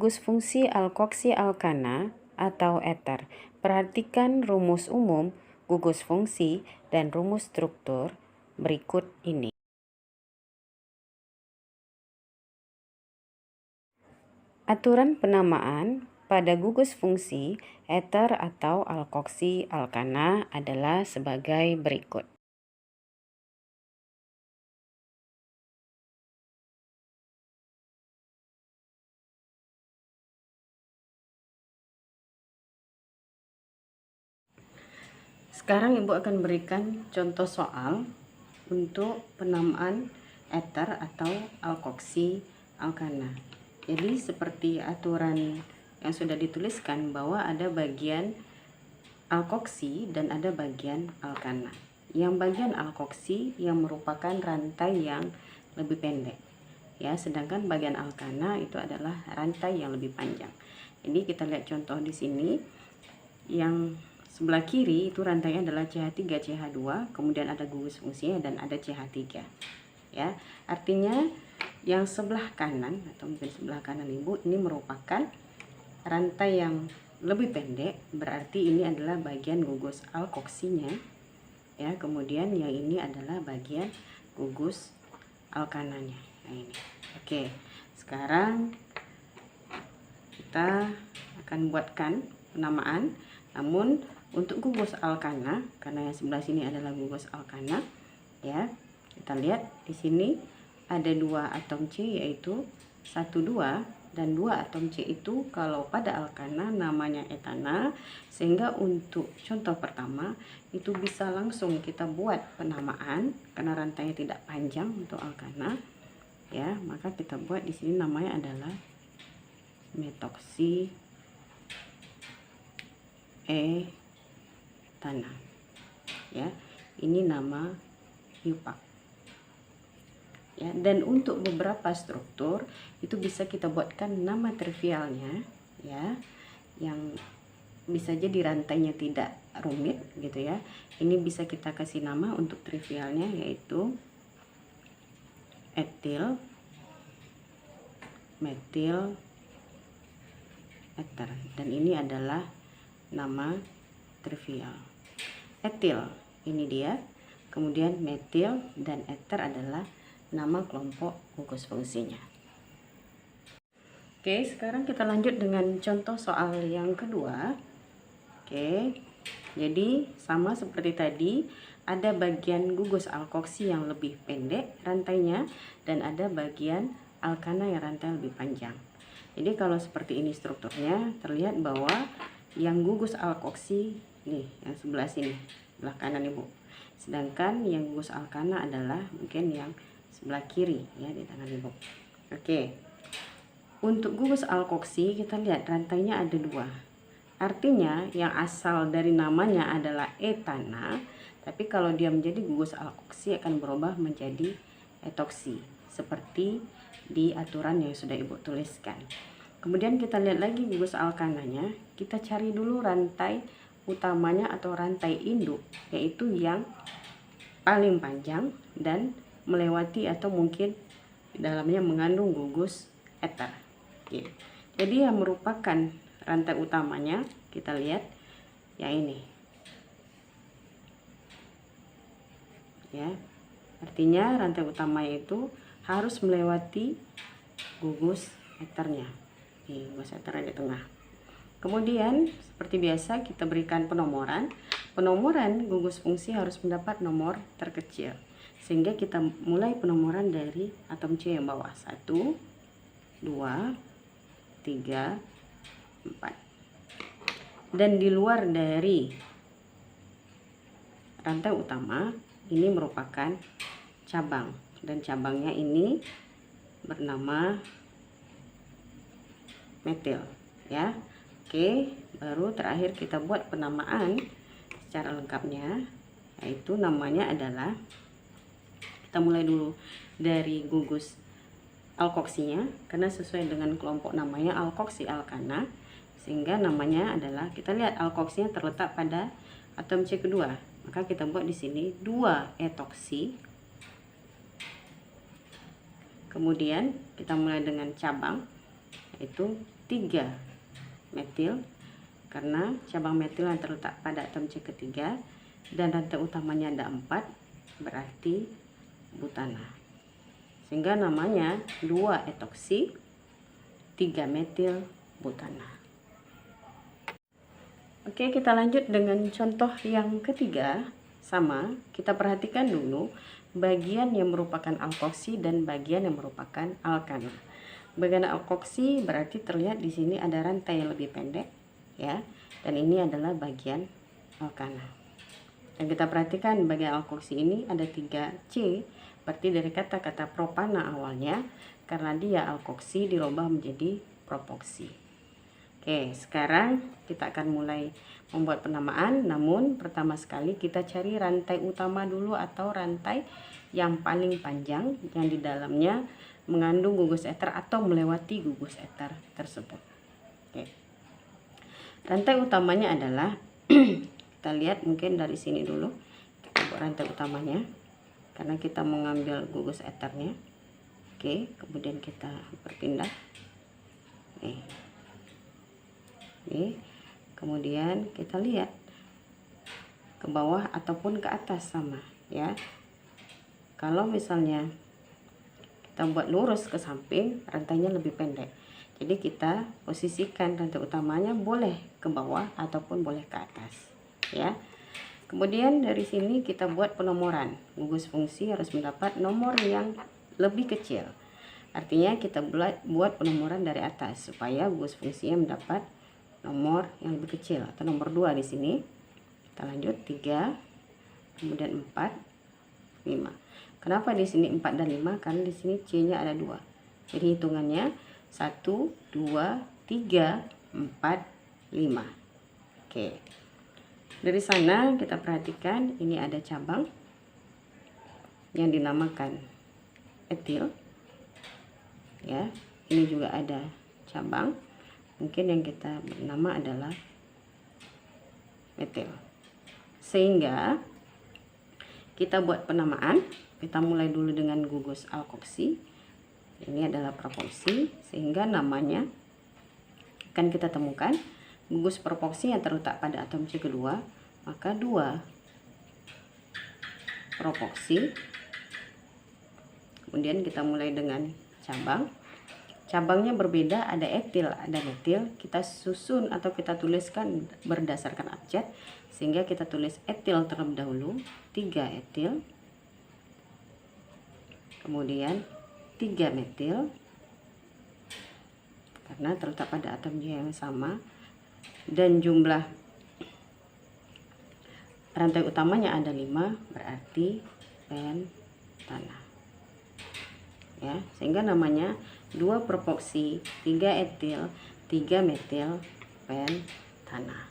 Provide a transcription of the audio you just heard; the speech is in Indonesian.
gugus fungsi alkoksi alkana atau eter. Perhatikan rumus umum, gugus fungsi, dan rumus struktur berikut ini. Aturan penamaan pada gugus fungsi eter atau alkoksi alkana adalah sebagai berikut. Sekarang Ibu akan berikan contoh soal untuk penamaan eter atau alkoksi alkana. Jadi seperti aturan yang sudah dituliskan bahwa ada bagian alkoksi dan ada bagian alkana. Yang bagian alkoksi yang merupakan rantai yang lebih pendek, ya, sedangkan bagian alkana itu adalah rantai yang lebih panjang. Jadi kita lihat contoh di sini. Yang sebelah kiri itu rantainya adalah CH3 CH2, kemudian ada gugus fungsinya dan ada CH3. Ya, artinya yang sebelah kanan atau mungkin sebelah kanan Ibu ini merupakan rantai yang lebih pendek, berarti ini adalah bagian gugus alkoksinya. Ya, kemudian yang ini adalah bagian gugus alkananya. Nah, ini. Oke. Sekarang kita akan buatkan penamaan. Namun untuk gugus alkana, karena yang sebelah sini adalah gugus alkana, ya, kita lihat di sini ada 2 atom C, yaitu 1, 2, dan 2 atom C itu kalau pada alkana namanya etana, sehingga untuk contoh pertama itu bisa langsung kita buat penamaan karena rantainya tidak panjang untuk alkana, ya, maka kita buat di sini namanya adalah metoksi etana. Ya, ini nama IUPAC. Ya, dan untuk beberapa struktur itu bisa kita buatkan nama trivialnya, ya, yang bisa jadi rantainya tidak rumit gitu ya. Ini bisa kita kasih nama untuk trivialnya yaitu etil, metil, eter, dan ini adalah nama trivial. Etil ini dia, kemudian metil dan eter adalah nama kelompok gugus fungsinya. Oke, sekarang kita lanjut dengan contoh soal yang kedua. Oke, jadi sama seperti tadi, ada bagian gugus alkoksi yang lebih pendek rantainya dan ada bagian alkana yang rantai lebih panjang. Jadi kalau seperti ini strukturnya, terlihat bahwa yang gugus alkoksi nih yang sebelah sini, sebelah kanan Ibu, sedangkan yang gugus alkana adalah mungkin yang sebelah kiri, ya, di tangan Ibu. Oke, untuk gugus alkoksi kita lihat rantainya ada 2, artinya yang asal dari namanya adalah etana, tapi kalau dia menjadi gugus alkoksi akan berubah menjadi etoksi seperti di aturan yang sudah Ibu tuliskan. Kemudian kita lihat lagi gugus alkananya, kita cari dulu rantai utamanya atau rantai induk, yaitu yang paling panjang dan melewati atau mungkin di dalamnya mengandung gugus eter. Oke. Jadi yang merupakan rantai utamanya kita lihat yang ini. Ya. Artinya rantai utamanya itu harus melewati gugus eternya. Gugus eter di tengah. Kemudian seperti biasa kita berikan penomoran. Penomoran gugus fungsi harus mendapat nomor terkecil, sehingga kita mulai penomoran dari atom C yang bawah. 1, 2, 3, 4. Dan di luar dari rantai utama ini merupakan cabang, dan cabangnya ini bernama metil, ya. Oke, baru terakhir kita buat penamaan secara lengkapnya, yaitu namanya adalah, kita mulai dulu dari gugus alkoksinya karena sesuai dengan kelompok namanya alkoksi alkana, sehingga namanya adalah, kita lihat alkoksinya terletak pada atom C kedua, maka kita buat di sini 2 etoksi. Kemudian kita mulai dengan cabang yaitu 3 metil, karena cabang metil yang terletak pada atom C ketiga dan rantai utamanya ada 4, berarti butana. Sehingga namanya 2 etoksi 3 metil butana. Oke, kita lanjut dengan contoh yang ketiga. Sama, kita perhatikan dulu bagian yang merupakan alkoksi dan bagian yang merupakan alkana. Bagian alkoksi berarti terlihat di sini ada rantai yang lebih pendek, ya, dan ini adalah bagian alkana. Dan kita perhatikan bagian alkoksi ini ada 3C, berarti dari kata-kata propana awalnya, karena dia alkoksi dirubah menjadi propoksi. Oke, sekarang kita akan mulai membuat penamaan, namun pertama sekali kita cari rantai utama dulu atau rantai yang paling panjang yang di dalamnya mengandung gugus eter atau melewati gugus eter tersebut. Oke. Rantai utamanya adalah kita lihat mungkin dari sini dulu. Kita buat rantai utamanya karena kita mengambil gugus eternya. Oke, kemudian kita berpindah. Nih, kemudian kita lihat ke bawah ataupun ke atas sama, ya. Kalau misalnya kita buat lurus ke samping, rantainya lebih pendek. Jadi kita posisikan rantai utamanya boleh ke bawah ataupun boleh ke atas, ya. Kemudian dari sini kita buat penomoran. Gugus fungsi harus mendapat nomor yang lebih kecil. Artinya kita buat penomoran dari atas supaya gugus fungsinya mendapat nomor yang lebih kecil atau nomor 2 di sini. Kita lanjut 3, kemudian 4, 5. Kenapa di sini 4 dan 5? Karena di sini C-nya ada 2. Jadi hitungannya 1, 2, 3, 4, 5. Oke. Dari sana kita perhatikan ini ada cabang yang dinamakan etil. Ya, ini juga ada cabang. Mungkin yang kita bernama adalah metil. Sehingga kita buat penamaan. Kita mulai dulu dengan gugus alkoksi. Ini adalah propoksi, sehingga namanya akan kita temukan gugus propoksi yang terletak pada atom C kedua, maka 2 propoksi. Kemudian kita mulai dengan cabang. Cabangnya berbeda, ada etil, ada metil. Kita susun atau kita tuliskan berdasarkan abjad, sehingga kita tulis etil terlebih dahulu, 3 etil, kemudian 3 metil, karena terletak pada atom yang sama, dan jumlah rantai utamanya ada 5, berarti pentana. Ya, sehingga namanya 2 propoksi 3 etil 3 metil pentana.